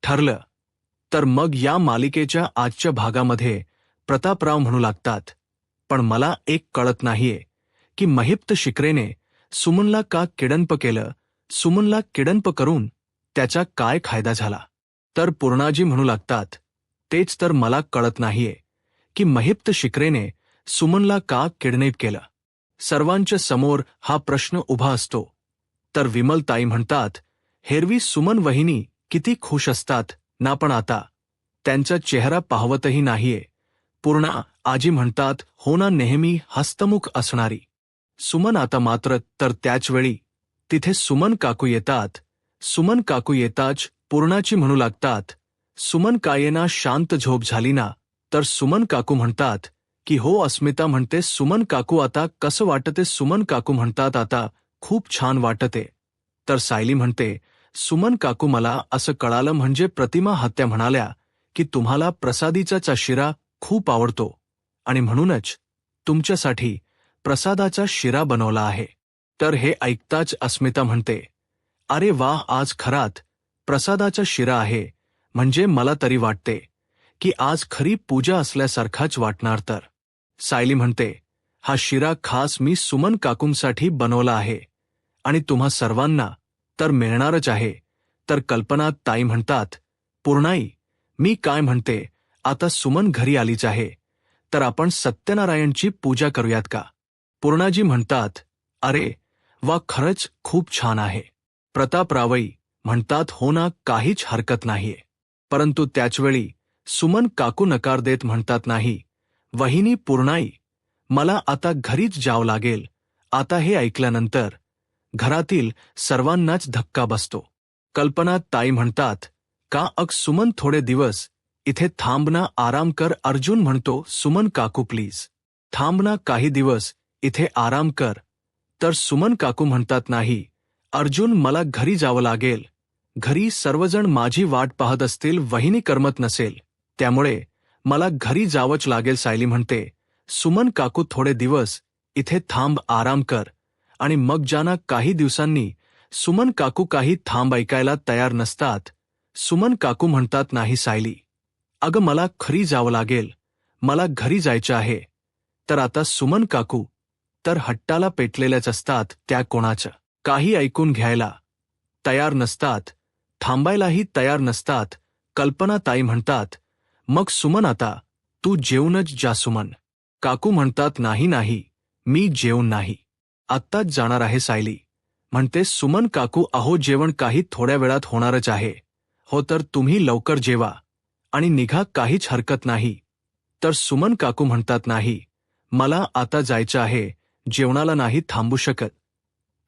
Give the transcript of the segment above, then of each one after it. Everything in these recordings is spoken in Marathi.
ठरलं. तर मग या मालिकेच्या आजच्या भागामध्ये प्रतापराव म्हणू लागतात, पण मला एक कळत नाहीये की महिप्त शिकरेने सुमनला का किडनप केलं, सुमनला किडनप करून त्याचा काय फायदा झाला. तर पूर्णाजी म्हणू लागतात, तेच तर मला कळत नाहीये की महिप्त शिकरेने सुमनला का किडनॅप केलं. सर्वांच्या समोर हा प्रश्न उभा असतो. तर विमलताई म्हणतात, हेरवी सुमन वहिनी किती खुश असतात ना, पण आता त्यांचा चेहरा पाहवतही नाहीये. पूर्णा आजी म्हणतात, हो ना, नेहमी हस्तमुख असणारी सुमन आता मात्र. तर त्याचवेळी तिथे सुमन काकू येतात. सुमन काकू येताच पूर्णाची म्हणू लागतात, सुमन कायेना शांत झोप झाली ना. तर सुमन काकू म्हणतात की हो. अस्मिता म्हणते, सुमन काकू आता कसं वाटते. सुमन काकू म्हणतात, आता खूप छान वाटते. तर सायली म्हणते, सुमन काकू मला असं कळालं म्हणजे प्रतिमा हत्या म्हणाल्या की तुम्हाला प्रसादीचा शिरा खूप आवडतो आणि म्हणूनच तुमच्यासाठी प्रसादाचा शिरा बनवला आहे. तर हे ऐकताच अस्मिता म्हणते, अरे वाह, आज खरात प्रसादाचा शिरा आहे. म्हणजे मला तरी वाटते की आज खरी पूजा असल्यासारखाच वाटणार. तर सायली म्हणते, हा शिरा खास मी सुमन काकूंसाठी बनवला आहे आणि तुम्हा सर्वांना तर मिळणारच आहे. तर कल्पना ताई म्हणतात, पूर्णाई, मी काय म्हणते, आता सुमन घरी आलीच आहे तर आपण सत्यनारायणची पूजा करूयात का. पूर्णाजी म्हणतात, अरे वा, खरंच खूप छान आहे. प्रतापरावई म्हणतात, हो ना, काहीच हरकत नाहीये. परंतु त्याचवेळी सुमन काकू नकार देत म्हणतात, नाही वहिनी पूर्णाई, मला आता घरीच जावं लागेल. आता हे ऐकल्यानंतर घरातील सर्वांनाच धक्का बसतो. कल्पना ताई म्हणतात, का अग सुमन, थोडे दिवस इथे थांबना, आराम कर. अर्जुन म्हणतो, सुमन काकू प्लीज थांबना, काही दिवस इथे आराम कर. तर सुमन काकू म्हणतात, नाही अर्जुन, मला घरी जावं लागेल. घरी सर्वजण माझी वाट पाहत असतील, वहिनी करमत नसेल, त्यामुळे मला घरी जावंच लागेल. सायली म्हणते, सुमन काकू थोडे दिवस इथे थांब, आराम कर आणि मग जाना. काही दिवसांनी सुमन काकू काही थांब ऐकायला तयार नसतात. सुमन काकू म्हणतात, नाही सायली, अगं मला खरी जावं लागेल, मला घरी जायचं आहे. तर आता सुमन काकू तर हट्टाला पेटलेल्याच असतात. त्या कोणाचं काही ऐकून घ्यायला तयार नसतात, थांबायलाही तयार नसतात. कल्पना ताई म्हणतात, मग सुमन आता तू जेवूनच जा. सुमन काकू म्हणतात, नाही नाही, मी जेवून नाही, आत्ताच जाणार आहे. सायली म्हणते, सुमन काकू, अहो जेवण काही थोड्या वेळात होणारच आहे. हो, तर तुम्ही लवकर जेवा आणि निघा, काहीच हरकत नाही. तर सुमन काकू म्हणतात, नाही मला आता जायचं आहे, जेवणाला नाही थांबू शकत.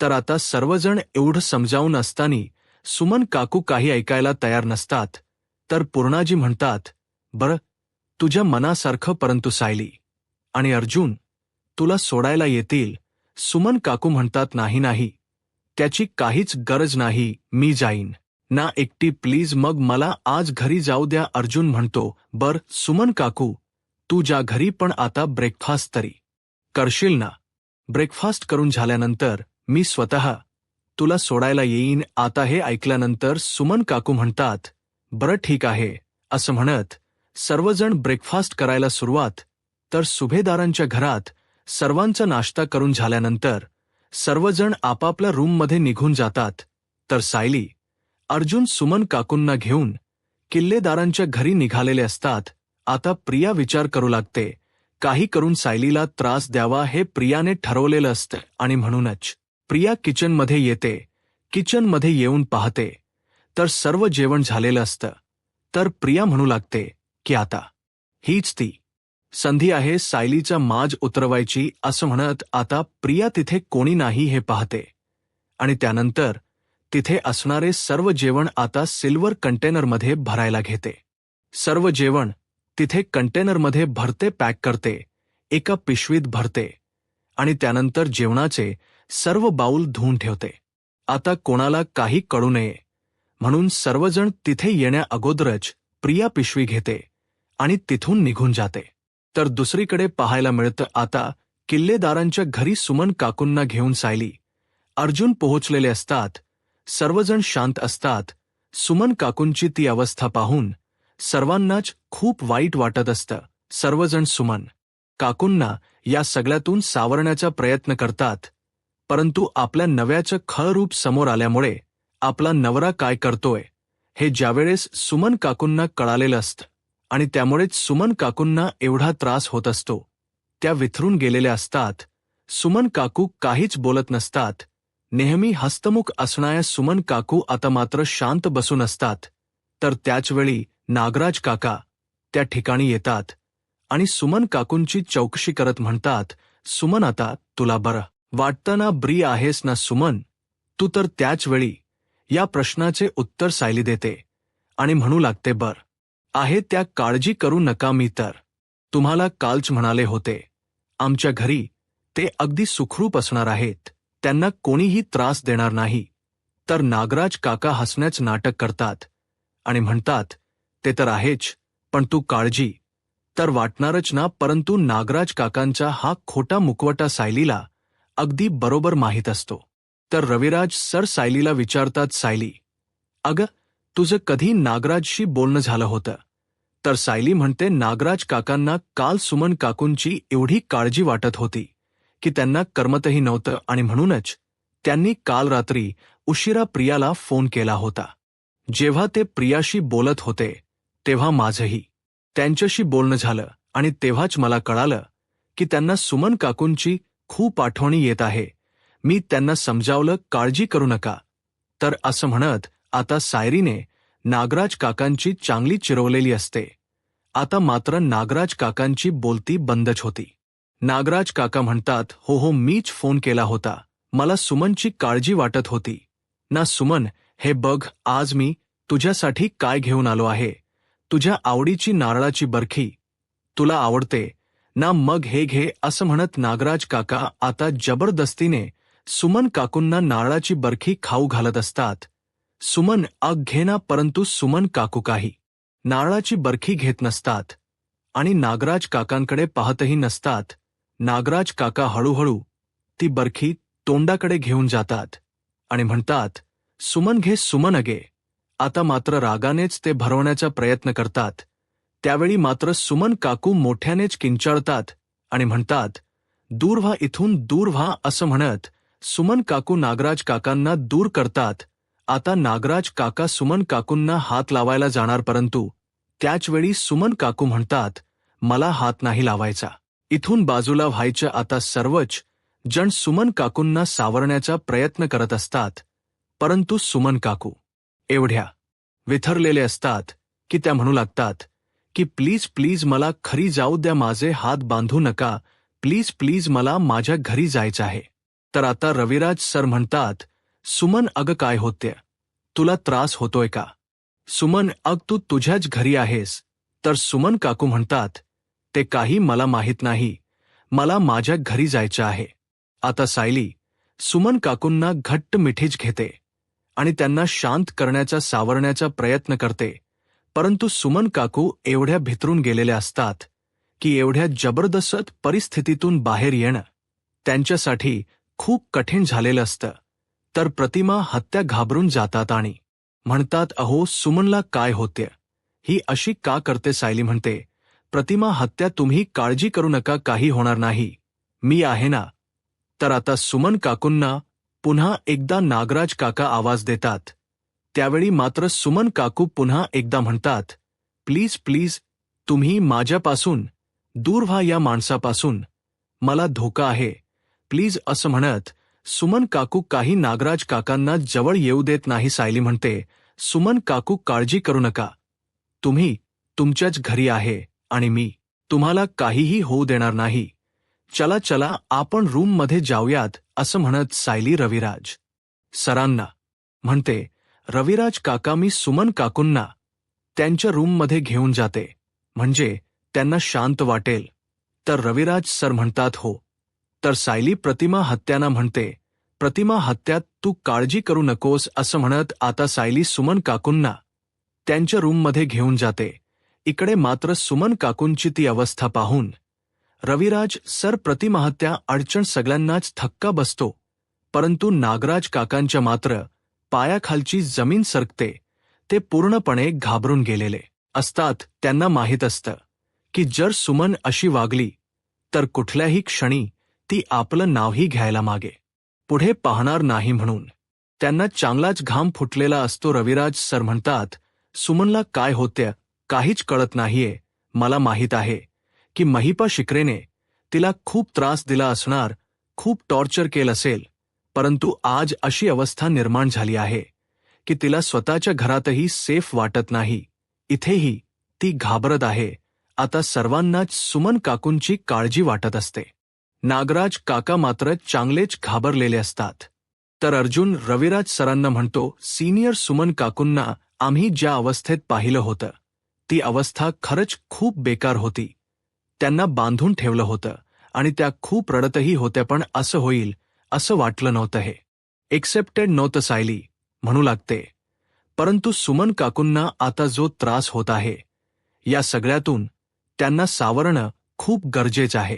तर आता सर्वजण एवढं समजावून असताना सुमन काकू काही ऐकायला तयार नसतात. तर पूर्णाजी म्हणतात, बरं तुझ्या मनासारखं, परंतु सायली आणि अर्जुन तुला सोडायला येतील. सुमन काकू म्हणतात, नाही नाही, त्याची काहीच गरज नाही, मी जाईन ना एकटी, प्लीज, मग मला आज घरी जाऊ द्या. अर्जुन म्हणतो, बर सुमन काकू तू जा घरी, पण आता ब्रेकफास्ट तरी करशील ना. ब्रेकफास्ट करून झाल्यानंतर मी स्वतः तुला सोडायला येईन. आता हे ऐकल्यानंतर सुमन काकू म्हणतात, बरं ठीक आहे. असं म्हणत सर्वजण ब्रेकफास्ट करायला सुरुवात. तर सुभेदारांच्या घरात सर्वांचा नाश्ता करून झाल्यानंतर सर्वजण आपापल्या रूममध्ये निघून जातात. तर सायली, अर्जुन सुमन काकूंना घेऊन किल्लेदारांच्या घरी निघालेले असतात. आता प्रिया विचार करू लागते, काही करून सायलीला त्रास द्यावा हे प्रियाने ठरवलेलं असतं आणि म्हणूनच प्रिया किचनमध्ये येते. किचनमध्ये येऊन पाहते तर सर्व जेवण झालेलं असतं. तर प्रिया म्हणू लागते की आता हीच ती संधी आहे सायलीचा माज उतरवायची. असं म्हणत आता प्रिया तिथे कोणी नाही हे पाहते आणि त्यानंतर तिथे असणारे सर्व जेवण आता सिल्वर कंटेनरमध्ये भरायला घेते. सर्व जेवण तिथे कंटेनरमध्ये भरते, पॅक करते, एका पिशवीत भरते आणि त्यानंतर जेवणाचे सर्व बाउल धुवून ठेवते. आता कोणाला काही कळू नये म्हणून सर्वजण तिथे येण्या अगोदरच प्रिया पिशवी घेते आणि तिथून निघून जाते. तर दुसरीकडे पाहायला मिळतं, आता किल्लेदारांच्या घरी सुमन काकूंना घेऊन सायली, अर्जुन पोहोचलेले असतात. सर्वजण शांत असतात. सुमन काकूंची ती अवस्था पाहून सर्वांनाच खूप वाईट वाटत असतं. सर्वजण सुमन काकूंना या सगळ्यातून सावरण्याचा प्रयत्न करतात, परंतु आपल्या नव्याचं खरं रूप समोर आल्यामुळे आपला नवरा काय करतोय हे ज्यावेळेस सुमन काकूंना कळालेलं असतं आणि त्यामुळेच सुमन काकूंना एवढा त्रास होत असतो, त्या विथरून गेलेल्या असतात. सुमन काकू काहीच बोलत नसतात. नेहमी हस्तमुख असणाऱ्या सुमन काकू आता मात्र शांत बसून असतात. तर त्याचवेळी नागराज काका त्या ठिकाणी येतात आणि सुमन काकूंची चौकशी करत म्हणतात, सुमन, आता तुला बरं वाटतं ना? ब्री आहेस ना सुमन? तू तर त्याचवेळी या प्रश्नाचे उत्तर सायली देते आणि म्हणू लागते, बर आहे, त्या काळजी करू नका. मी तर तुम्हाला कालच म्हणाले होते, आमच्या घरी ते अगदी सुखरूप असणार आहेत, त्यांना कोणीही त्रास देणार नाही. तर नागराज काका हसण्याचं नाटक करतात आणि म्हणतात, ते तर आहेच, पण तू काळजी तर वाटणारच ना. परंतु नागराज काकांचा हा खोटा मुखवटा सायलीला अगदी बरोबर माहीत असतो. तर रविराज सर सायलीला विचारतात, सायली, अगं, तुझं कधी नागराजशी बोलणं झालं होतं? तर सायली म्हणते, नागराज काकांना काल सुमन काकूंची एवढी काळजी वाटत होती की त्यांना करमतही नव्हतं आणि म्हणूनच त्यांनी काल रात्री उशिरा प्रियाला फोन केला होता. जेव्हा ते प्रियाशी बोलत होते तेव्हा माझंही त्यांच्याशी बोलणं झालं आणि तेव्हाच मला कळालं की त्यांना सुमन काकूंची खूप आठवणी येत आहे. मी त्यांना समजावलं, काळजी करू नका. तर असं म्हणत आता सायरीने नागराज काकांची चांगली चिरवलेली असते. आता मात्र नागराज काकांची बोलती बंदच होती. नागराज काका म्हणतात, हो हो, मीच फोन केला होता. मला सुमनची काळजी वाटत होती ना. सुमन, हे बघ, आज मी तुझ्यासाठी काय घेऊन आलो आहे. तुझ्या आवडीची नारळाची बर्फी. तुला आवडते ना? मग हे घे. असं म्हणत नागराज काका आता जबरदस्तीने सुमन काकूंना नारळाची बर्फी खाऊ घालत असतात. सुमन, अग घे ना. परंतु सुमन काकू काही नारळाची बर्फी घेत नसतात आणि नागराज काकांकडे पाहतही नसतात. नागराज काका हळूहळू ती बर्फी तोंडाकडे घेऊन जातात आणि म्हणतात, सुमन घे, सुमन अगे. आता मात्र रागानेच ते भरवण्याचा प्रयत्न करतात. त्यावेळी मात्र सुमन काकू मोठ्यानेच किंचाळतात आणि म्हणतात, दूर व्हा इथून, दूर व्हा. असं म्हणत सुमन काकू नागराज काकांना दूर करतात. आता नागराज काका सुमन काकूंना हात लावायला जाणार, परंतु त्याचवेळी सुमन काकू म्हणतात, मला हात नाही लावायचा, इथून बाजूला व्हायचं. आता सर्वच जण सुमन काकूंना सावरण्याचा प्रयत्न करत असतात, परंतु सुमन काकू एवढ्या विथरलेले असतात की त्या म्हणू लागतात की प्लीज प्लीज मला घरी जाऊ द्या, माझे हात बांधू नका, प्लीज प्लीज, मला माझ्या घरी जायचं आहे. तर आता रविराज सर म्हणतात, सुमन, अगं काय होते, तुला त्रास होतोय का? सुमन, अग तू तुझ्याच घरी आहेस. तर सुमन काकू म्हणतात, ते काही मला माहीत नाही, मला माझ्या घरी जायचं आहे. आता सायली सुमन काकूंना घट्ट मिठीच घेते आणि त्यांना शांत करण्याचा, सावरण्याचा प्रयत्न करते, परंतु सुमन काकू एवढ्या भितरून गेलेल्या असतात की एवढ्या जबरदस्त परिस्थितीतून बाहेर येणं त्यांच्यासाठी खूप कठीण झालेलं असतं. तर प्रतिमा हत्या घाबरून जातात आणि म्हणतात, अहो सुमनला काय होते, ही अशी का करते? सायली म्हणते, प्रतिमा हत्या, तुम्ही काळजी करू नका, काही होणार नाही, मी आहे ना. तर आता सुमन काकूंना पुन्हा एकदा नागराज काका आवाज देतात. त्यावेळी मात्र सुमन काकू पुन्हा एकदा म्हणतात, प्लीज प्लीज, तुम्ही माझ्यापासून दूर व्हा, या माणसापासून मला धोका आहे, प्लीज. असं म्हणत सुमन काकू काही नागराज काकांना जवळ येऊ देत नाही. सायली म्हणते, सुमन काकू, काळजी करू नका, तुम्ही तुमच्याच घरी आहे आणि मी तुम्हाला काहीही होऊ देणार नाही. चला चला, आपण रूममध्ये जाऊयात. असं म्हणत सायली रविराज सरांना म्हणते, रविराज काका, मी सुमन काकूंना त्यांच्या रूममध्ये घेऊन जाते, म्हणजे त्यांना शांत वाटेल. तर रविराज सर म्हणतात, हो. तर सायली प्रतिमा हत्याना म्हणते, प्रतिमा हत्या, तू काळजी करू नकोस. असं म्हणत आता सायली सुमन काकूंना त्यांच्या रूममध्ये घेऊन जाते. इकडे मात्र सुमन काकूंची ती अवस्था पाहून रविराज सर, प्रतिमा हत्या, अडचण सगळ्यांनाच धक्का बसतो, परंतु नागराज काकांच्या मात्र पायाखालची जमीन सरकते. ते पूर्णपणे घाबरून गेलेले असतात. त्यांना माहीत असतं की जर सुमन अशी वागली तर कुठल्याही क्षणी ती आपलं नावही घ्यायला मागे पुढे पाहणार नाही. म्हणून त्यांना चांगलाच घाम फुटलेला असतो. रविराज सर म्हणतात, सुमनला काय होतं काहीच कळत नाहीये. मला माहीत आहे की महिपा शिक्रेने तिला खूप त्रास दिला असणार, खूप टॉर्चर केलं असेल, परंतु आज अशी अवस्था निर्माण झाली आहे की तिला स्वतःच्या घरातही सेफ वाटत नाही. इथेही ती घाबरत आहे. आता सर्वांनाच सुमन काकूंची काळजी वाटत असते. नागराज काका मात्र चांगलेच घाबरलेले असतात. तर अर्जुन रविराज सरांना म्हणतो, सिनियर सुमन काकूंना आम्ही ज्या अवस्थेत पाहिलं होतं ती अवस्था खरंच खूप बेकार होती. त्यांना बांधून ठेवलं होतं आणि त्या खूप रडतही होत्या. पण असं होईल असं वाटलं नव्हतं. हे एक्सेप्टेड नव्हतं सायली म्हणू लागते. परंतु सुमन काकूंना आता जो त्रास होत आहे या सगळ्यातून त्यांना सावरणं खूप गरजेचं आहे.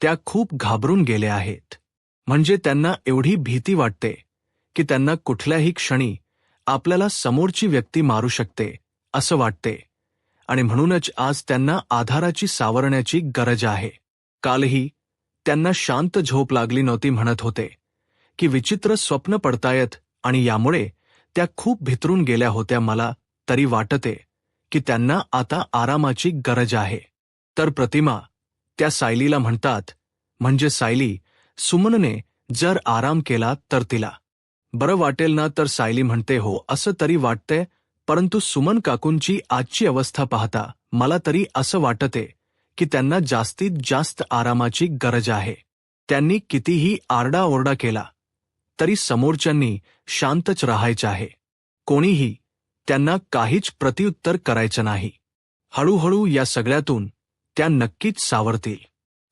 त्या खूप घाबरून गेल्या आहेत. म्हणजे त्यांना एवढी भीती वाटते की त्यांना कुठल्याही क्षणी आपल्याला समोरची व्यक्ती मारू शकते असं वाटते. आणि म्हणूनच आज त्यांना आधाराची सावरण्याची गरज आहे. कालही त्यांना शांत झोप लागली नव्हती. म्हणत होते की विचित्र स्वप्न पडतायत आणि यामुळे त्या खूप भितरून गेल्या होत्या. मला तरी वाटते की त्यांना आता आरामाची गरज आहे. तर प्रतिमा त्या सायलीला म्हणतात, म्हणजे सायली, सुमनने जर आराम केला तर तिला बरं वाटेल ना? तर सायली म्हणते, हो असं तरी वाटतंय, परंतु सुमन काकूंची आजची अवस्था पाहता मला तरी असं वाटते की त्यांना जास्तीत जास्त आरामाची गरज आहे. त्यांनी कितीही आरडाओरडा केला तरी समोरच्यांनी शांतच राहायचं आहे. कोणीही त्यांना काहीच प्रत्युत्तर करायचं नाही. हळूहळू या सगळ्यातून त्या नक्कीच सावरतील.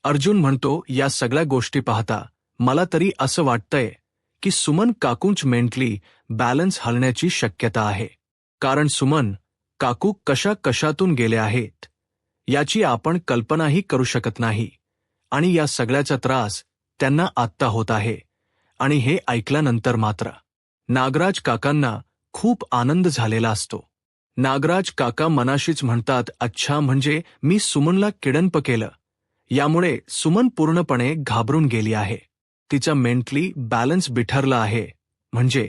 अर्जुन म्हणतो, या सगळ्या गोष्टी पाहता मला तरी असं वाटतंय की सुमन काकूंच मेंटली बॅलन्स हलण्याची शक्यता आहे. कारण सुमन काकू कशा कशातून गेल्या आहेत याची आपण कल्पनाही करू शकत नाही. आणि या सगळ्याचा त्रास त्यांना आत्ता होत आहे. आणि हे ऐकल्यानंतर मात्र नागराज काकांना खूप आनंद झालेला असतो. नागराज काका मनाशीच म्हणतात, अच्छा, म्हणजे मी सुमनला किडनप केलं, यामुळे सुमन पूर्णपणे घाबरून गेली आहे. तिचा मेंटली बॅलन्स बिथरला आहे. म्हणजे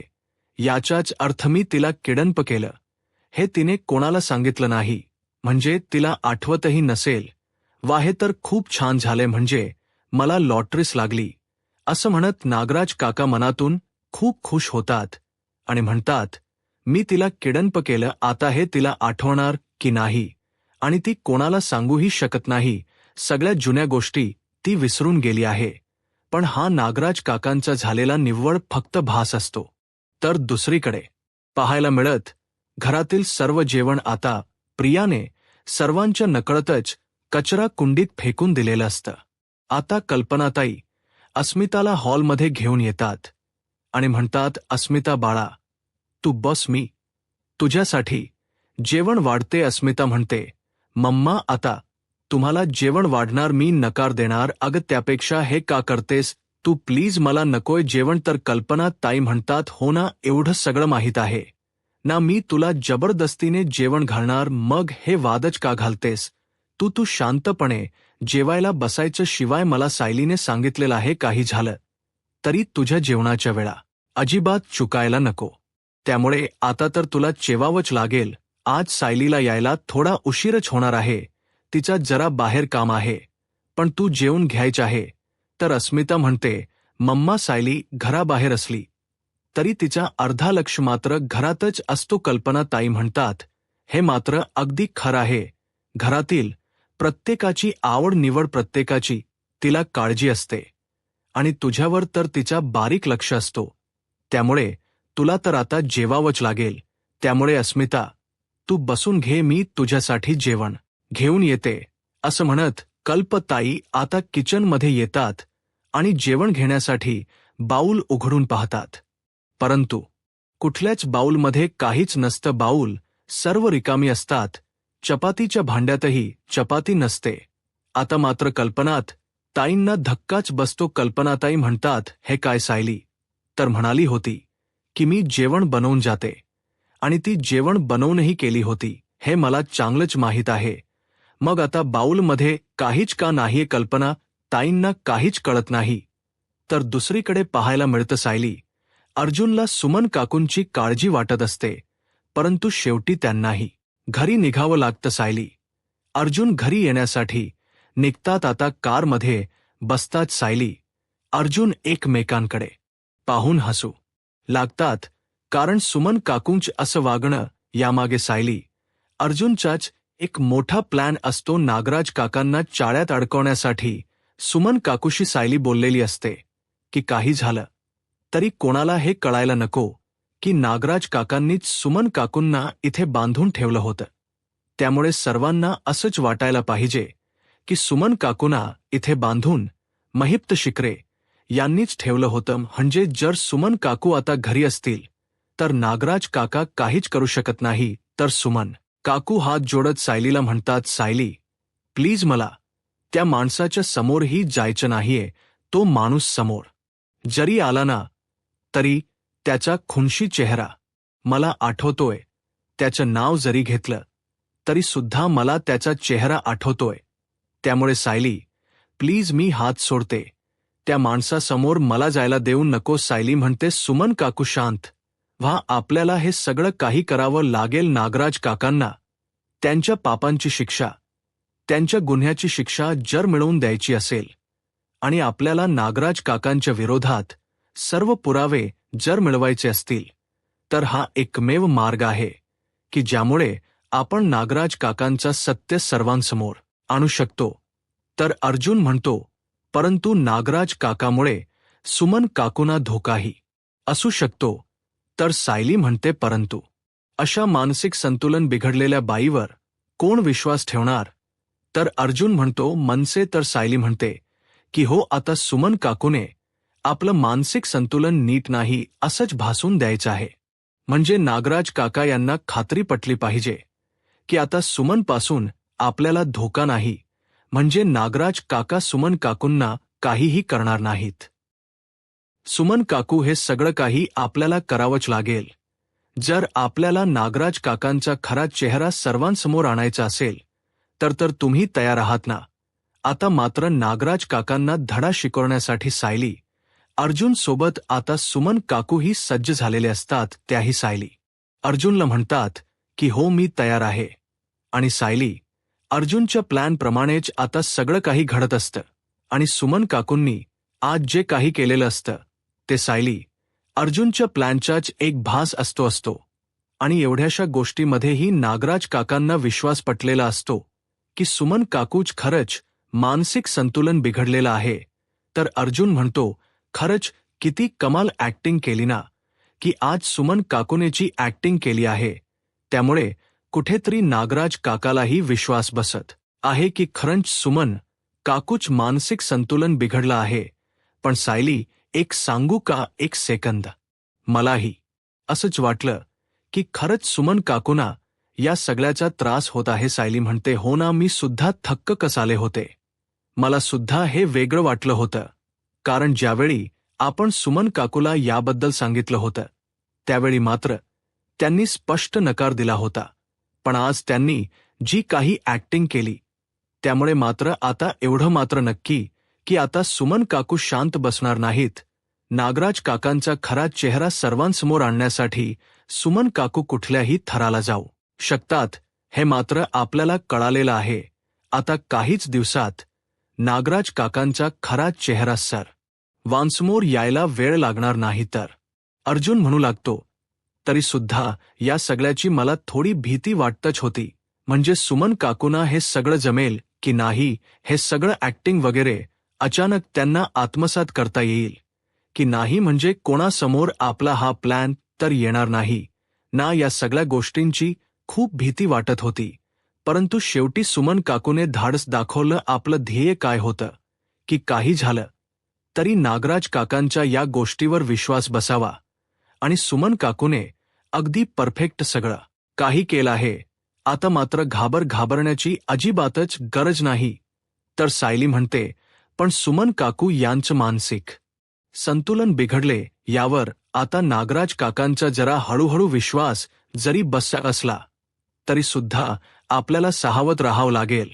याचाच अर्थ मी तिला किडनप केलं हे तिने कोणाला सांगितलं नाही. म्हणजे तिला आठवतही नसेल. वा, हे तर खूप छान झाले. म्हणजे मला लॉटरीच लागली. असं म्हणत नागराज काका मनातून खूप खुश होतात आणि म्हणतात, मी तिला किडनप केलं. आता हे तिला आठवणार की नाही आणि ती कोणाला सांगूही शकत नाही. सगळ्या जुन्या गोष्टी ती विसरून गेली आहे. पण हा नागराज काकांचा झालेला निव्वळ फक्त भास असतो. तर दुसरीकडे पाहायला मिळत घरातील सर्व जेवण आता प्रियाने सर्वांच्या नकळतच कचरा कुंडीत फेकून दिलेलं असतं. आता कल्पनाताई अस्मिताला हॉलमध्ये घेऊन येतात आणि म्हणतात, अस्मिता बाळा, तू बस, मी तुझ्यासाठी जेवण वाढते. अस्मिता म्हणते, मम्मा, आता तुम्हाला जेवण वाढणार, मी नकार देणार. अगं, त्यापेक्षा हे का करतेस तू? प्लीज, मला नकोय जेवण. तर कल्पना ताई म्हणतात, हो ना, एवढं सगळं माहीत आहे ना, मी तुला जबरदस्तीने जेवण घालणार. मग हे वादच का घालतेस तू शांतपणे जेवायला बसायचं. शिवाय मला सायलीने सांगितलेलं आहे, काही झालं तरी तुझ्या जेवणाच्या वेळा अजिबात चुकायला नको. त्यामुळे आता तर तुला जेवावंच लागेल. आज सायलीला यायला थोडा उशीरच होणार आहे. तिचा जरा बाहेर काम आहे, पण तू जेवून घ्यायचं आहे. तर अस्मिता म्हणते, मम्मा, सायली घराबाहेर असली तरी तिचा अर्धा लक्ष मात्र घरातच असतो. कल्पना ताई म्हणतात, हे मात्र अगदी खरं आहे. घरातील प्रत्येकाची आवड निवड, प्रत्येकाची तिला काळजी असते आणि तुझ्यावर तर तिचा बारीक लक्ष असतो. त्यामुळे तुला तर आता जेवावंच लागेल. त्यामुळे अस्मिता, तू बसून घे, मी तुझ्यासाठी जेवण घेऊन येते. असं म्हणत कल्पताई आता किचनमध्ये येतात आणि जेवण घेण्यासाठी बाऊल उघडून पाहतात. परंतु कुठल्याच बाऊलमध्ये काहीच नसतं. बाऊल सर्व रिकामी असतात. चपातीच्या भांड्यातही चपाती नसते. आता मात्र कल्पनात ताईंना धक्काच बसतो. कल्पनाताई म्हणतात, हे काय सायली तर म्हणाली होती की मी जेवण बनवून जाते आणि ती जेवण बनवूनही केली होती हे मला चांगलंच माहीत आहे. मग आता बाऊलमध्ये काहीच का नाहीये कल्पना ताईंना काहीच कळत नाही. तर दुसरीकडे पाहायला मिळतं सायली. अर्जुनला सुमन काकूंची काळजी वाटत असते, परंतु शेवटी त्यांनाही घरी निघावं लागतं सायली. अर्जुन घरी येण्यासाठी निघतात. आता कारमध्ये बसतात सायली. अर्जुन एकमेकांकडे पाहून हसू लागतात, कारण सुमन काकूंच असं वागणं यामागे सायली अर्जुनचाच एक मोठा प्लॅन असतो. नागराज काकांना चाळ्यात अडकवण्यासाठी सुमन काकूशी सायली बोललेली असते की काही झालं तरी कोणाला हे कळायला नको की नागराज काकांनीच सुमन काकूंना इथे बांधून ठेवलं होतं. त्यामुळे सर्वांना असंच वाटायला पाहिजे की सुमन काकूंना इथे बांधून महिप्त शिकरे यांनीच ठेवलं होतं. म्हणजे जर सुमन काकू आता घरी असतील तर नागराज काका काहीच करू शकत नाही. तर सुमन काकू हात जोडत सायलीला म्हणतात, सायली प्लीज, मला त्या माणसाच्या समोरही जायचं नाहीये. तो माणूस समोर जरी आला ना तरी त्याचा खुनशी चेहरा मला आठवतोय. त्याचं नाव जरी घेतलं तरी सुद्धा मला त्याचा चेहरा आठवतोय. त्यामुळे सायली प्लीज, मी हात सोडते. त्या माणसासमोर मला जायला देऊ नको. सायली म्हणते, सुमन काकू शांत व्हा. आपल्याला हे सगळं काही करावं लागेल. नागराज काकांना त्यांच्या पापांची शिक्षा, त्यांच्या गुन्ह्याची शिक्षा जर मिळवून द्यायची असेल आणि आपल्याला नागराज काकांच्या विरोधात सर्व पुरावे जर मिळवायचे असतील तर हा एकमेव मार्ग आहे की ज्यामुळे आपण नागराज काकांचा सत्य सर्वांसमोर आणू शकतो. तर अर्जुन म्हणतो, परंतु नागराज काकामुळे सुमन काकूंना धोकाही असू शकतो. तर सायली म्हणते, परंतु अशा मानसिक संतुलन बिघडलेल्या बाईवर कोण विश्वास ठेवणार? तर अर्जुन म्हणतो, मनसे. तर सायली म्हणते की हो, आता सुमन काकूने आपलं मानसिक संतुलन नीट नाही असंच भासून द्यायचं आहे. म्हणजे नागराज काका यांना खात्री पटली पाहिजे की आता सुमनपासून आपल्याला धोका नाही. म्हणजे नागराज काका सुमन काकूंना काहीही करणार नाहीत. सुमन काकू हे सगळं काही आपल्याला करावंच लागेल. जर आपल्याला नागराज काकांचा खरा चेहरा सर्वांसमोर आणायचा असेल तर तुम्ही तयार आहात ना? आता मात्र नागराज काकांना धडा शिकवण्यासाठी सायली अर्जुन सोबत आता सुमन काकूही सज्ज झालेले असतात. त्याही सायली अर्जुनला म्हणतात की हो, मी तयार आहे. आणि सायली अर्जुनच्या प्लॅनप्रमाणेच आता सगळं काही घडत असतं. आणि सुमन काकूंनी आज जे काही केलेलं असतं ते सायली अर्जुनच्या प्लॅनचाच एक भास असतो. आणि एवढ्याशा गोष्टीमध्येही नागराज काकांना विश्वास पटलेला असतो की सुमन काकूच खरंच मानसिक संतुलन बिघडलेलं आहे. तर अर्जुन म्हणतो, खरंच किती कमाल ॲक्टिंग केली ना, की आज सुमन काकूनेची ॲक्टिंग केली आहे. त्यामुळे कुठेतरी नागराज काकालाही विश्वास बसत आहे की खरंच सुमन काकूच मानसिक संतुलन बिघडलं आहे. पण सायली, एक सांगू का? एक सेकंद. मलाही असंच वाटलं की खरंच सुमन काकूंना या सगळ्याचा त्रास होत आहे. सायली म्हणते, हो ना, मी सुद्धा थक्क कसाले होते. मला सुद्धा हे वेगळं वाटलं होतं. कारण ज्यावेळी आपण सुमन काकूला याबद्दल सांगितलं होतं त्यावेळी मात्र त्यांनी स्पष्ट नकार दिला होता. पण आज त्यांनी जी काही ॲक्टिंग केली त्यामुळे मात्र आता एवढं मात्र नक्की की आता सुमन काकू शांत बसणार नाहीत. नागराज काकांचा खरा चेहरा सर्वांसमोर आणण्यासाठी सुमन काकू कुठल्याही थराला जाऊ शकतात हे मात्र आपल्याला कळालेलं आहे. आता काहीच दिवसात नागराज काकांचा खरा चेहरा सर्वांसमोर यायला वेळ लागणार नाही. तर अर्जुन म्हणू लागतो, तरी सुद्धा या सगळ्याची मला थोडी भीती वाटतच होती. म्हणजे सुमन काकूंना हे सगळं जमेल की नाही, हे सगळं ॲक्टिंग वगैरे अचानक त्यांना आत्मसात करता येईल की नाही, म्हणजे कोणासमोर आपला हा प्लॅन तर येणार नाही ना, या सगळ्या गोष्टींची खूप भीती वाटत होती. परंतु शेवटी सुमन काकूने धाडस दाखवलं. आपलं ध्येय काय होतं की काही झालं तरी नागराज काकांच्या या गोष्टीवर विश्वास बसावा. आणि सुमन काकूने अगदी परफेक्ट सगळं काही केलं आहे. आता मात्र घाबरण्याची अजिबातच गरज नाही. तर सायली म्हणते, पण सुमन काकू यांचं मानसिक संतुलन बिघडले यावर आता नागराज काकांचा जरा हळूहळू विश्वास जरी बसला असला तरी सुद्धा आपल्याला सावध राहावं लागेल,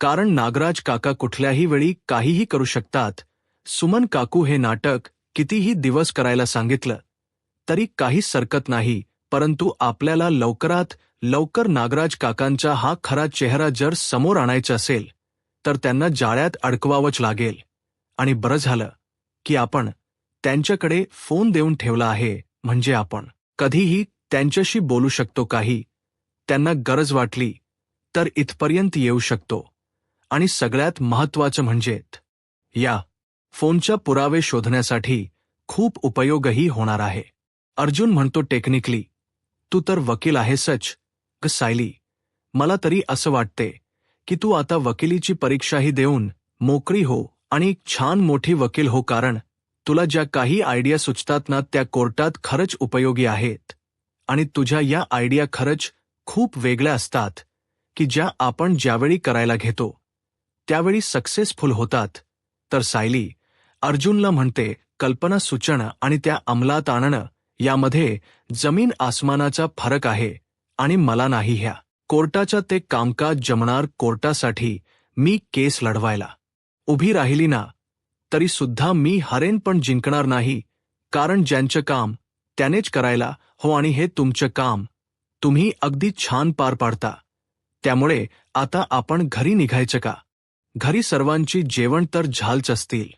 कारण नागराज काका कुठल्याही वेळी काहीही करू शकतात. सुमन काकू हे नाटक कितीही दिवस करायला सांगितलं तरी काहीच हरकत नाही, परंतु आपल्याला लवकरात लवकर नागराज काकांचा हा खरा चेहरा जर समोर आणायचा असेल तर त्यांना जाळ्यात अडकवावंच लागेल. आणि बरं झालं की आपण त्यांच्याकडे फोन देऊन ठेवला आहे, म्हणजे आपण कधीही त्यांच्याशी बोलू शकतो, काही त्यांना गरज वाटली तर इथपर्यंत येऊ शकतो. आणि सगळ्यात महत्त्वाचं म्हणजे या फोनच्या पुरावे शोधण्यासाठी खूप उपयोगही होणार आहे. अर्जुन म्हणतो, टेक्निकली तू तर वकील आहेसच ग सायली, मला तरी असं वाटते की तू आता वकिलीची परीक्षाही देऊन मोकळी हो आणि एक छान मोठी वकील हो, कारण तुला ज्या काही आयडिया सुचतात ना त्या कोर्टात खरंच उपयोगी आहेत. आणि तुझ्या या आयडिया खरंच खूप वेगळ्या असतात की ज्या आपण ज्यावेळी करायला घेतो त्यावेळी सक्सेसफुल होतात. तर सायली अर्जुनला म्हणते, कल्पना सुचणं आणि त्या अंमलात आणणं यामध्ये जमीन आसमानाचा फरक आहे. आणि मला नाही ह्या कोर्टाच्या ते कामकाज जमणार. कोर्टासाठी मी केस लढवायला उभी राहिली ना तरी सुद्धा मी हरेन, पण जिंकणार नाही, कारण ज्यांचं काम त्यानेच करायला हो. आणि हे तुमचं काम तुम्ही अगदी छान पार पाडता. त्यामुळे आता आपण घरी निघायचं का? घरी सर्वांची जेवण तर झालंच असतील,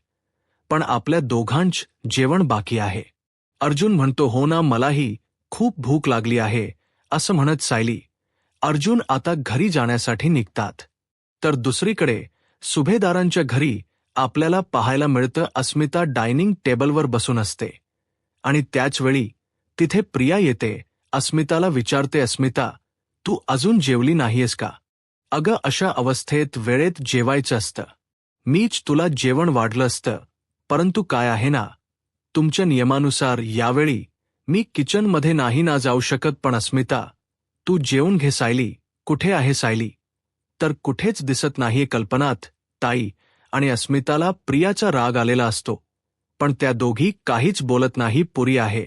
पण आपल्या दोघांच जेवण बाकी आहे. अर्जुन म्हणतो, हो ना, मलाही खूप भूक लागली आहे. असं म्हणत सायली अर्जुन आता घरी जाण्यासाठी निघतात. तर दुसरीकडे सुभेदारांच्या घरी आपल्याला पाहायला मिळतं, अस्मिता डायनिंग टेबलवर बसून असते आणि त्याचवेळी तिथे प्रिया येते. अस्मिताला विचारते, अस्मिता तू अजून जेवली नाहीयेस का? अगं, अशा अवस्थेत वेळेत जेवायचं असतं. मीच तुला जेवण वाढलं असतं, परंतु काय आहे ना, तुमच्या नियमानुसार यावेळी मी किचनमध्ये नाही ना जाऊ शकत. पण अस्मिता तू जेवून घे. सायली कुठे आहे? सायली तर कुठेच दिसत नाहीये. कल्पनात ताई आणि अस्मिताला प्रियाचा राग आलेला असतो, पण त्या दोघी काहीच बोलत नाही. पुरी आहे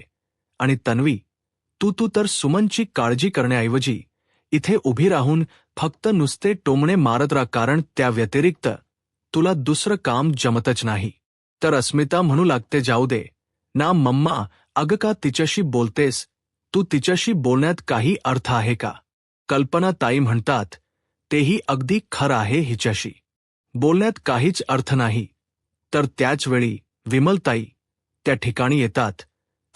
आणि तन्वी, तू तर सुमनची काळजी करण्याऐवजी इथे उभी राहून फक्त नुसते टोमणे मारत राहा, कारण त्या व्यतिरिक्त तुला दुसरं काम जमतच नाही. तर अस्मिता म्हणू लागते, जाऊ दे ना मम्मा. अगं, का तिच्याशी बोलतेस तू? तिच्याशी बोलण्यात काही अर्थ आहे का? कल्पना ताई म्हणतात, तेही अगदी खरं आहे, हिच्याशी बोलण्यात काहीच अर्थ नाही. तर त्याचवेळी विमलताई त्या ठिकाणी येतात.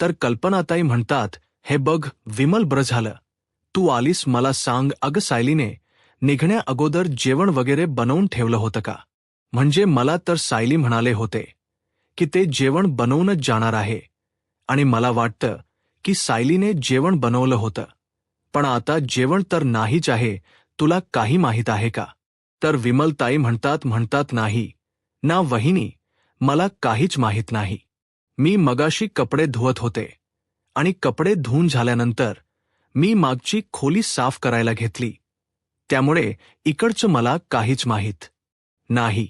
तर कल्पनाताई म्हणतात, हे बघ विमल, बरं झालं तू आलीस. मला सांग, अगं सायलीने निघण्या अगोदर जेवण वगैरे बनवून ठेवलं होतं का? म्हणजे मला तर सायली म्हणाले होते की ते जेवण बनवूनच जाणार आहे, आणि मला वाटतं की सायलीने जेवण बनवलं होतं, पण आता जेवण तर नाहीच आहे. तुला काही माहीत आहे का? तर विमलताई म्हणतात नाही ना वहिनी, मला काहीच माहीत नाही. मी मगाशी कपडे धुवत होते आणि कपडे धुवून झाल्यानंतर मी मागची खोली साफ करायला घेतली, त्यामुळे इकडचं मला काहीच माहीत नाही.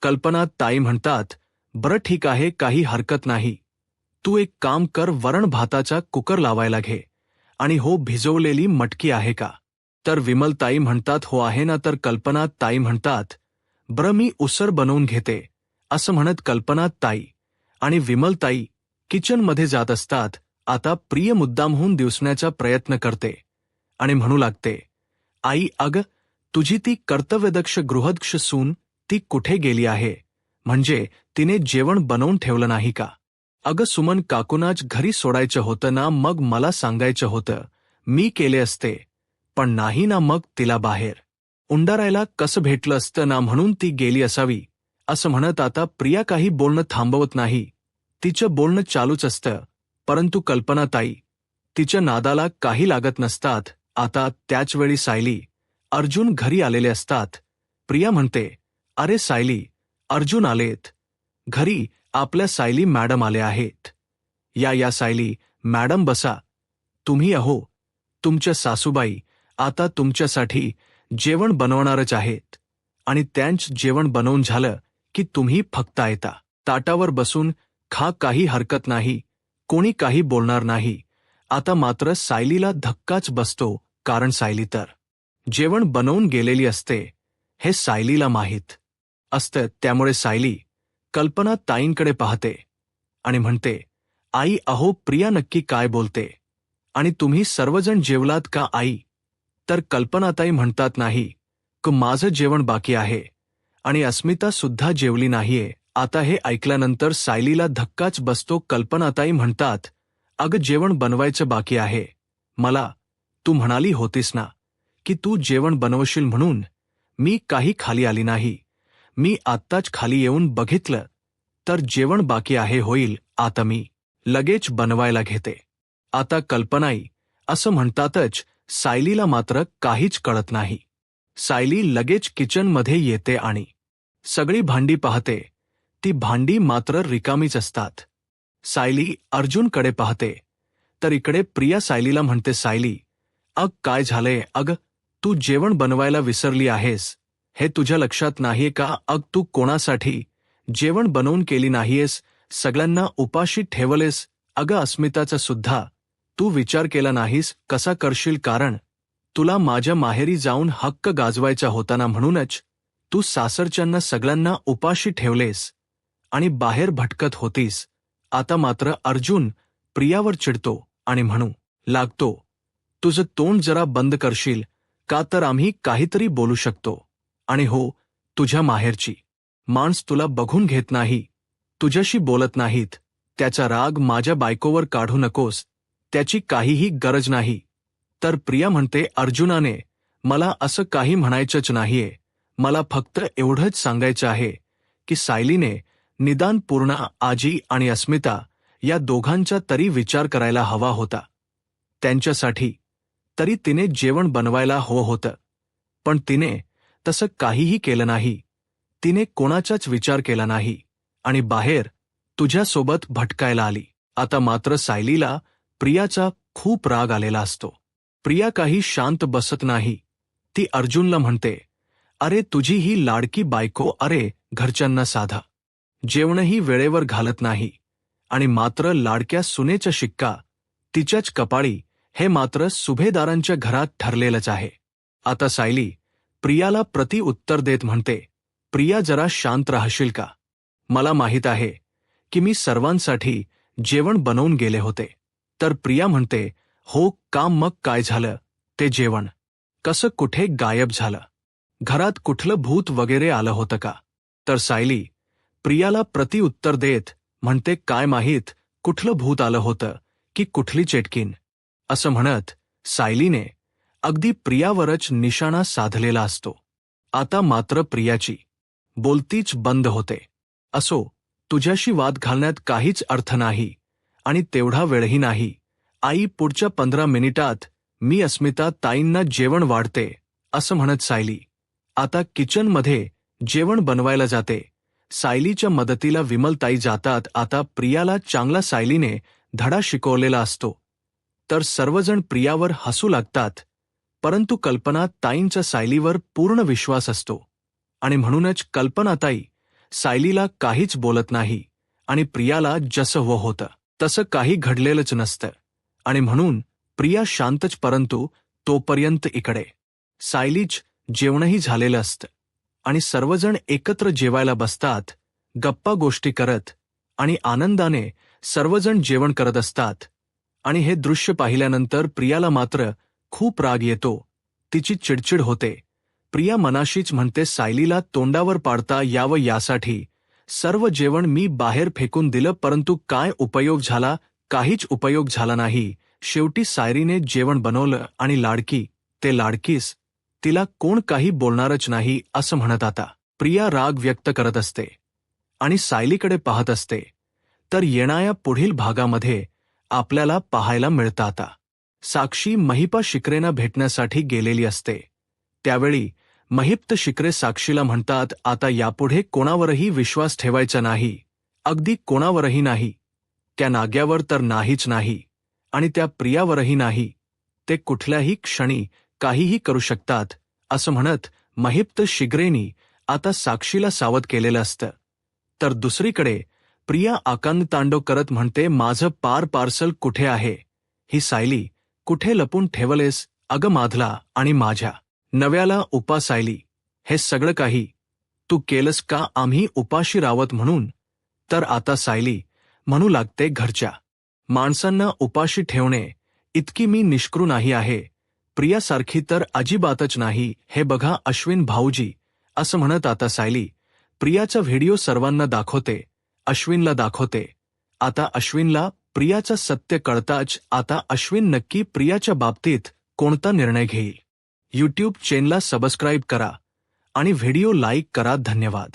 कल्पना ताई म्हणतात, बरं ठीक आहे, काही हरकत नाही. तू एक काम कर, वरण भाताचा कुकर लावायला घे. आणि हो, भिजवलेली मटकी आहे का? तर विमलताई म्हणतात, हो आहे ना. तर कल्पना ताई म्हणतात, बरं मी उसळ बनवून घेते. असं म्हणत कल्पना ताई आणि विमलताई किचनमध्ये जात असतात. आता प्रिय मुद्दामहून दिवसण्याचा प्रयत्न करते आणि म्हणू लागते, आई, अगं तुझी ती कर्तव्यदक्ष गृहदक्ष सून ती कुठे गेली आहे? म्हणजे तिने जेवण बनवून ठेवलं नाही का? अगं सुमन काकूनाच घरी सोडायचं होतं ना, मग मला सांगायचं होतं, मी केले असते. पण नाही ना, मग तिला बाहेर उंडारायला कसं भेटलं असतं ना, म्हणून ती गेली असावी. असं म्हणत आता प्रिया काही बोलणं थांबवत नाही. तिचं बोलणं चालूच असतं, परंतु कल्पनाताई तिच्या नादाला काही लागत नसतात. आता त्याचवेळी सायली अर्जुन घरी आलेले असतात. प्रिया म्हणते, अरे सायली, अर्जुन आलेत घरी. आपल्या सायली मॅडम आले आहेत. या सायली मॅडम, बसा. तुम्ही अहो, तुमच्या सासूबाई आता तुमच्यासाठी जेवण बनवणारच आहेत, आणि त्यांच जेवण बनवून झालं की तुम्ही फक्त येता ताटावर बसून खा, काही हरकत नाही. कोणी काही बोलणार नाही. आता मात्र सायलीला धक्काच बसतो, कारण सायली तर जेवण बनवून गेलेली असते हे सायलीला माहीत असतं. त्यामुळे सायली कल्पना ताईंकडे पाहते आणि म्हणते, आई अहो प्रिया नक्की काय बोलते? आणि तुम्ही सर्वजण जेवलात का आई? तर कल्पनाताई म्हणतात, नाही माझं जेवण बाकी आहे आणि अस्मिता सुद्धा जेवली नाहीये. आता हे ऐकल्यानंतर सायलीला धक्काच बसतो. कल्पनाताई म्हणतात, अगं जेवण बनवायचं बाकी आहे. मला तू म्हणाली होतीस ना की तू जेवण बनवशील म्हणून. मी काही खाली आली नाही. मी आत्ताच खाली येऊन बघितलं तर जेवण बाकी आहे. होईल आता मी लगेच बनवायला घेते. आता कल्पनाई असं म्हणतातच सायलीला मात्र काहीच कळत नाही. सायली लगेच किचनमध्ये येते आणि सगळी भांडी पाहते. ती भांडी मात्र रिकामीच असतात. सायली अर्जुनकडे पाहते तर इकडे प्रिया सायलीला म्हणते, सायली अग काय झालंय? अग तू जेवण बनवायला विसरली आहेस हे तुझ्या लक्षात नाहीये का? अग तू कोणासाठी जेवण बनवून केली नाहीयेस? सगळ्यांना उपाशी ठेवलेस. अगं अस्मिताचा सुद्धा तू विचार केला नाहीस. कसा करशील? कारण तुला माझ्या माहेरी जाऊन हक्क गाजवायचा होता ना, म्हणूनच तू सासरच्यांना सगळ्यांना उपाशी ठेवलेस आणि बाहेर भटकत होतीस. आता मात्र अर्जुन प्रियावर चिडतो आणि म्हणू लागतो, तुझं तोंड जरा बंद करशील का? तर आम्ही काहीतरी बोलू शकतो. आणि हो, तुझ्या माहेरची माणस तुला बघून घेत नाही, तुझ्याशी बोलत नाहीत. त्याचा राग माझ्या बायकोवर काढू नकोस. त्याची काहीही गरज नाही. तर प्रिया म्हणते, अर्जुनाने मला असं काही म्हणायचंच नाहीये. मला फक्त एवढंच सांगायचं आहे की सायलीने निदान पूर्णा आजी आणि अस्मिता या दोघांचा तरी विचार करायला हवा होता. त्यांच्यासाठी तरी तिने जेवण बनवायला हवं होतं. पण तिने तसं काहीही केलं नाही. तिने कोणाचाच विचार केला नाही आणि बाहेर तुझ्यासोबत भटकायला आली. आता मात्र सायलीला प्रियाचा खूप राग आलेला असतो. प्रिया काही शांत बसत नाही. ती अर्जुनला म्हणते, अरे तुझी ही लाडकी बायको, अरे घरच्यांना साधा जेवणही वेळेवर घालत नाही आणि मात्र लाडक्या सुनेचा शिक्का तिच्याच कपाळी, हे मात्र सुभेदारांच्या घरात ठरलेलंच आहे. आता सायली प्रियाला प्रतिउत्तर देत म्हणते, प्रिया जरा शांत राहशील का? मला माहीत आहे की मी सर्वांसाठी जेवण बनवून गेले होते. तर प्रिया म्हणते, हो का? मग काय झालं? ते जेवण कसं कुठे गायब झालं? घरात कुठलं भूत वगैरे आलं होतं का? तर सायली प्रियाला प्रतिउत्तर देत म्हणते, काय माहीत कुठलं भूत आलं होतं की कुठली चेटकीन? असं म्हणत सायलीने अगदी प्रियावरच निशाणा साधलेला असतो. आता मात्र प्रियाची बोलतीच बंद होते. असो, तुझ्याशी वाद घालण्यात काहीच अर्थ नाही आणि तेवढा वेळही नाही. आई पुढच्या 15 मिनिटात मी अस्मिता ताईंना जेवण वाढते, असं म्हणत सायली आता किचनमध्ये जेवण बनवायला जाते. सायलीच्या मदतीला विमलताई जातात. आता प्रियाला चांगला सायलीने धडा शिकवलेला असतो तर सर्वजण प्रियावर हसू लागतात. परंतु कल्पना ताईंचा सायलीवर पूर्ण विश्वास असतो आणि म्हणूनच कल्पनाताई सायलीला काहीच बोलत नाही आणि प्रियाला जसं हवं होतं तसं काही घडलेलंच नसतं आणि म्हणून प्रिया शांतच. परंतु तोपर्यंत इकडे सायलीच जेवणही झालेलं असतं आणि सर्वजण एकत्र जेवायला बसतात, गप्पा गोष्टी करत आणि आनंदाने सर्वजण जेवण करत असतात. आणि हे दृश्य पाहिल्यानंतर प्रियाला मात्र खूप राग येतो. तिची चिडचिड होते. प्रिया मनाशीच म्हणते, सायलीला तोंडावर पाडता यावं यासाठी सर्व जेवण मी बाहेर फेकून दिलं, परंतु काय उपयोग झाला? काहीच उपयोग झाला नाही. शेवटी सायरीने जेवण बनवलं आणि लाडकी ते लाडकीस, तिला कोण काही बोलणारच नाही असं म्हणत. आता प्रिया राग व्यक्त करत असते आणि सायलीकडे पाहत असते. तर येणाऱ्या पुढील भागामध्ये आपल्याला पाहायला मिळतं. आता साक्षी महिपा शिकरेंना भेटण्यासाठी गेलेली असते. त्यावेळी महिप्त शिकरे साक्षीला म्हणतात, आता यापुढे कोणावरही विश्वास ठेवायचा नाही, अगदी कोणावरही नाही. त्या नाग्यावर तर नाहीच नाही आणि त्या प्रियावरही नाही. ते कुठल्याही क्षणी काहीही करू शकतात, असं म्हणत महिप्त शिकरेंनी आता साक्षीला सावध केलेलं असतं. तर दुसरीकडे प्रिया आकांतांडव करत म्हणते, माझं पार्सल कुठे आहे? ही सायली कुठे लपून ठेवलेस अगं माधला आणि माझ्या नव्याला? उपा सायली, हे सगळं काही तू केलंस का आम्ही उपाशी रावत म्हणून? तर आता सायली म्हणू लागते, घरच्या माणसांना उपाशी ठेवणे इतकी मी निष्क्रू नाही आहे, प्रियासारखी तर अजिबातच नाही. हे बघा अश्विन भाऊजी, असं म्हणत आता सायली प्रियाचा व्हिडिओ सर्वांना दाखवते, अश्विनला दाखवते. आता अश्विनला प्रियाचं सत्य कळताच आता अश्विन नक्की प्रियाच्या बाबतीत कोणता निर्णय घेईल. यूट्यूब चॅनलला सबस्क्राईब करा आणि व्हिडिओ लाईक करा. धन्यवाद.